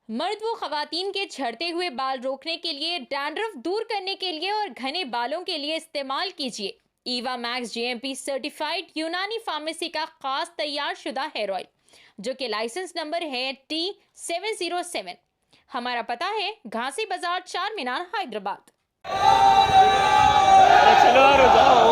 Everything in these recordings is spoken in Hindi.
मर्द व खवातीन के झड़ते हुए बाल रोकने के लिए, डैंड्रफ दूर करने के लिए और घने बालों के लिए इस्तेमाल कीजिए ईवा मैक्स जीएमपी सर्टिफाइड यूनानी फार्मेसी का खास तैयार शुदा हेयर ऑयल, जो कि लाइसेंस नंबर है T707। हमारा पता है घासी बाजार, चार मीनार, हैदराबाद। चलो जाओ।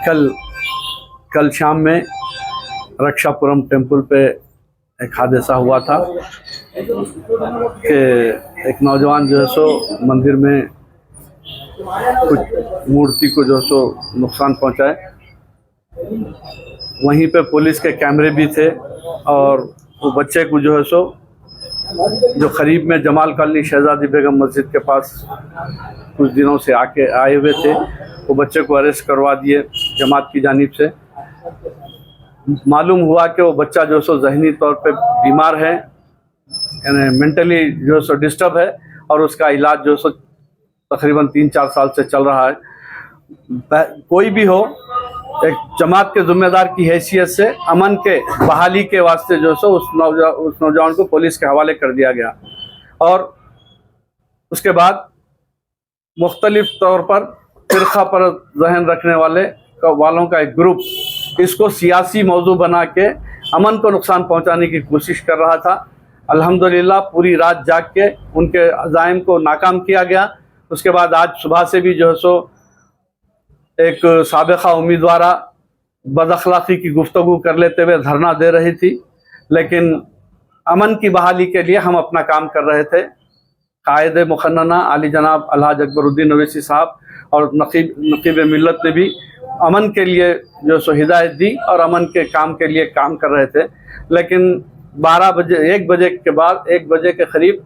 कल कल शाम में रक्षापुरम टेम्पल पे एक हादसा हुआ था कि एक नौजवान जो है सो मंदिर में कुछ मूर्ति को जो है सो नुकसान पहुंचाए। वहीं पे पुलिस के कैमरे भी थे और वो बच्चे को जो है सो जो करीब में जमाल कॉलोनी शहजादी बेगम मस्जिद के पास कुछ दिनों से आए हुए थे, वो बच्चे को अरेस्ट करवा दिए जमात की जानिब से। मालूम हुआ कि वो बच्चा जो सो जहनी तौर पे बीमार है, यानी मेंटली जो सो डिस्टर्ब है, और उसका इलाज जो सो तकरीबन 3-4 साल से चल रहा है। कोई भी हो, एक जमात के ज़िम्मेदार की हैसियत से अमन के बहाली के वास्ते जो सो उस नौजवान को पुलिस के हवाले कर दिया गया। और उसके बाद मुख्तलिफ तौर पर फ़िरक़ा पर जहन रखने वालों का एक ग्रुप इसको सियासी मौजू बना के अमन को नुकसान पहुंचाने की कोशिश कर रहा था। अल्हम्दुलिल्लाह पूरी रात जाग के उनके अज़ाइम को नाकाम किया गया। उसके बाद आज सुबह से भी जो है सो एक साबिक़ा उम्मीदवारा बदअखलाक़ी की गुफ्तगू कर लेते हुए धरना दे रही थी, लेकिन अमन की बहाली के लिए हम अपना काम कर रहे थे। कायद मुखन्ना आली जनाब अलहाज अकबरुद्दीन अवैसी साहब और नकीब मिल्लत ने भी अमन के लिए जो सो हिदायत दी और अमन के काम के लिए काम कर रहे थे। लेकिन 12 बजे 1 बजे के बाद 1 बजे के करीब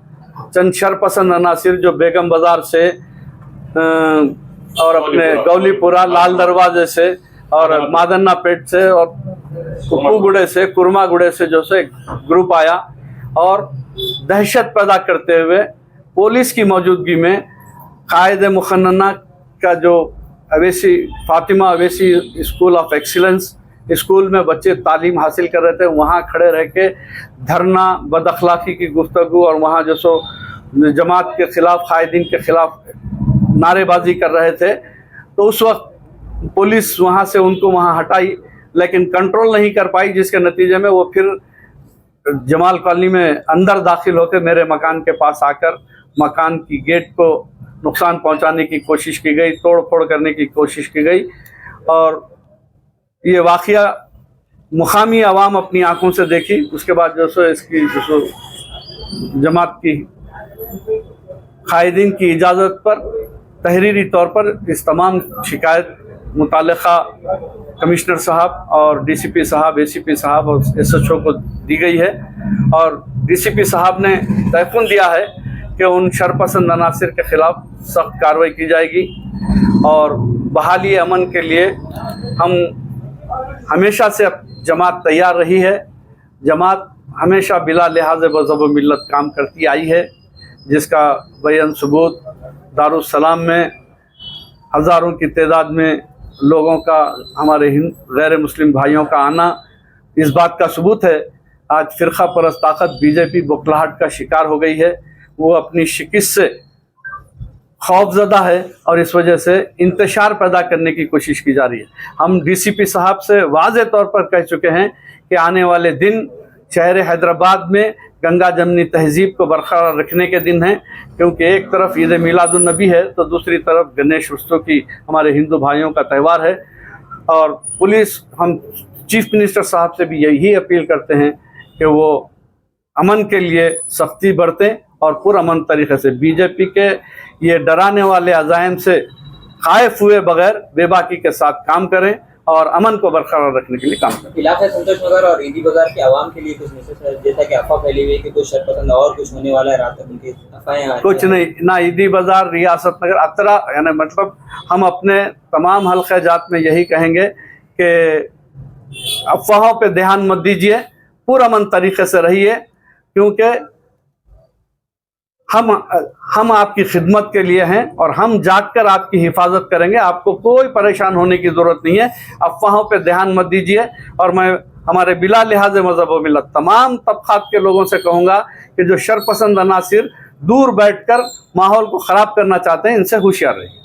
चंद शरपसंद अनासिर जो बेगम बाज़ार से और अपने गौलीपुरा लाल दरवाजे से और मादन्ना पेट से और कुप्पूगुड़े से कुरमागुड़े से जो से ग्रुप आया और दहशत पैदा करते हुए पुलिस की मौजूदगी में कायद मुखन्ना का जो Owaisi Fatima Owaisi school of excellence school में बच्चे तालीम हासिल कर रहे थे, वहाँ खड़े रह के धरना, बदअखलाक़ी की गुफ्तगू और वहाँ जो सो जमात के ख़िलाफ़, कायदीन के ख़िलाफ़ नारेबाजी कर रहे थे। तो उस वक्त पुलिस वहाँ से उनको वहाँ हटाई, लेकिन कंट्रोल नहीं कर पाई, जिसके नतीजे में वो फिर जमाल कॉलोनी में अंदर दाखिल होकर मेरे मकान के पास आकर मकान की गेट को नुकसान पहुंचाने की कोशिश की गई, तोड़ फोड़ करने की कोशिश की गई। और ये वाक़या मुकामी आवाम अपनी आंखों से देखी। उसके बाद जो सो इसकी जो सो जमात की कायदीन की इजाज़त पर तहरीरी तौर पर इस तमाम शिकायत मुताल्लिक़ा कमिश्नर साहब और डीसीपी साहब, एसीपी साहब और एसएचओ को दी गई है। और डीसीपी साहब ने तयक़ुन दिया है कि उन शरपसंद अनासिर के ख़िलाफ़ सख्त कार्रवाई की जाएगी। और बहाली अमन के लिए हम हमेशा से जमात तैयार रही है। जमात हमेशा बिला लिहाज मज़हब व मिल्लत काम करती आई है, जिसका बयान सबूत दारुस्सलाम में हज़ारों की तादाद में लोगों का, हमारे गैर मुस्लिम भाइयों का आना इस बात का सबूत है। आज फ़िरक़ा परस्त ताकत बीजेपी बौखलाहट का शिकार हो गई है। वो अपनी शिकस्त से खौफज़दा है और इस वजह से इंतशार पैदा करने की कोशिश की जा रही है। हम डीसीपी साहब से वाज़े तौर पर कह चुके हैं कि आने वाले दिन शहर हैदराबाद में गंगा जमनी तहज़ीब को बरकरार रखने के दिन हैं, क्योंकि एक तरफ ईद मिलादुन नबी है तो दूसरी तरफ गणेश उत्सव की हमारे हिंदू भाइयों का त्यौहार है। और पुलिस, हम चीफ मिनिस्टर साहब से भी यही अपील करते हैं कि वो अमन के लिए सख्ती बरतें और पुरअमन तरीक़े से बीजेपी के ये डराने वाले अज़ाइम से खाइफ हुए बगैर बेबाकी के साथ काम करें और अमन को बरकरार रखने के लिए काम करें। इलाका संतोष नगर और ईदी बाजार के आवाम के लिए कुछ मैसेज है, जैसा कि अफवाह फैली हुई है कि कुछ शरपसंद और कुछ होने वाला है, रात तक उनकी अफवाहें कुछ नहीं, ना ईदी बाजार, रियासत नगर, अतरा, यानी मतलब हम अपने तमाम हल्क़े जात में यही कहेंगे कि अफवाहों पे ध्यान मत दीजिए, पुरअमन तरीक़े से रहिए, क्योंकि हम आपकी खिदमत के लिए हैं और हम जागकर आपकी हिफाजत करेंगे। आपको कोई परेशान होने की ज़रूरत नहीं है। अफवाहों पे ध्यान मत दीजिए। और मैं हमारे बिला लिहाज मज़हब व मिल्लत तमाम तबक़ात के लोगों से कहूँगा कि जो शरपसंद अनासिर दूर बैठकर माहौल को ख़राब करना चाहते हैं, इनसे होशियार रहिए।